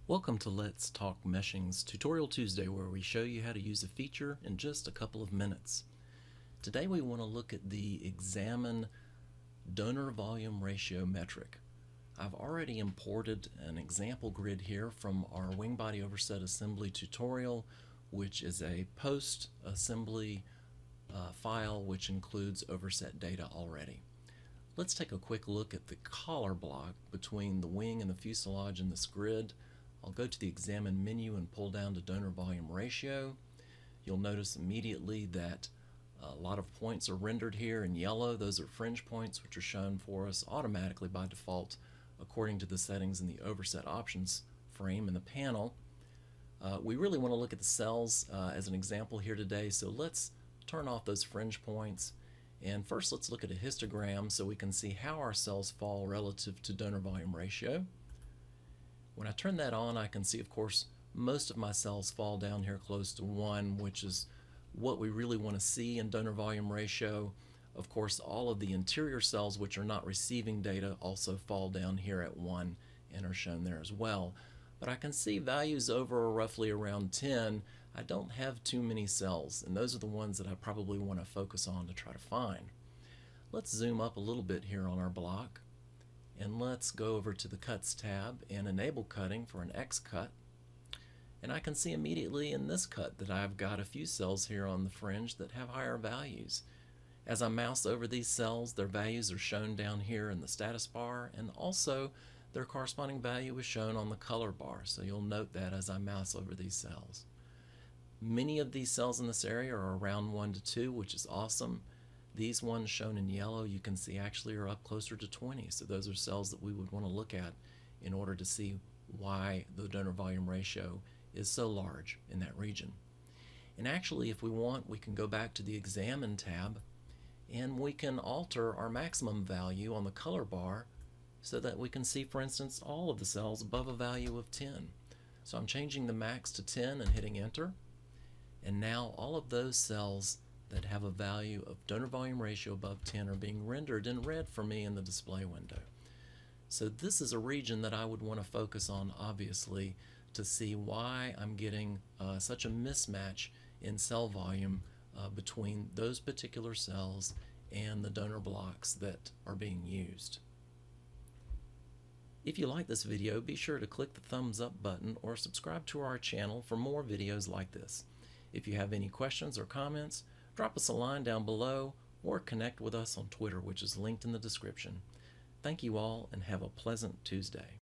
Welcome to Let's Talk Meshing's Tutorial Tuesday, where we show you how to use a feature in just a couple of minutes. Today we want to look at the examine donor volume ratio metric. I've already imported an example grid here from our wing body overset assembly tutorial, which is a post assembly file which includes overset data already. Let's take a quick look at the collar block between the wing and the fuselage in this grid. I'll go to the Examine menu and pull down to Donor Volume Ratio. You'll notice immediately that a lot of points are rendered here in yellow. Those are fringe points, which are shown for us automatically by default according to the settings in the Overset Options frame in the panel. We really want to look at the cells as an example here today, so let's turn off those fringe points. And first let's look at a histogram so we can see how our cells fall relative to donor volume ratio. When I turn that on, I can see, of course, most of my cells fall down here close to 1, which is what we really want to see in donor volume ratio. Of course, all of the interior cells which are not receiving data also fall down here at 1 and are shown there as well. But I can see values over roughly around 10. I don't have too many cells, and those are the ones that I probably want to focus on to try to find. Let's zoom up a little bit here on our block. And let's go over to the Cuts tab and enable cutting for an X cut. And I can see immediately in this cut that I've got a few cells here on the fringe that have higher values. As I mouse over these cells, their values are shown down here in the status bar, and also their corresponding value is shown on the color bar. So you'll note that as I mouse over these cells. Many of these cells in this area are around 1 to 2, which is awesome. These ones shown in yellow you can see actually are up closer to 20, so those are cells that we would want to look at in order to see why the donor volume ratio is so large in that region. And actually, if we want, we can go back to the Examine tab and we can alter our maximum value on the color bar so that we can see, for instance, all of the cells above a value of 10. So I'm changing the max to 10 and hitting enter, and now all of those cells that have a value of donor volume ratio above 10 are being rendered in red for me in the display window. So this is a region that I would want to focus on, obviously, to see why I'm getting such a mismatch in cell volume between those particular cells and the donor blocks that are being used. If you like this video, be sure to click the thumbs up button or subscribe to our channel for more videos like this. If you have any questions or comments, drop us a line down below or connect with us on Twitter, which is linked in the description. Thank you all and have a pleasant Tuesday.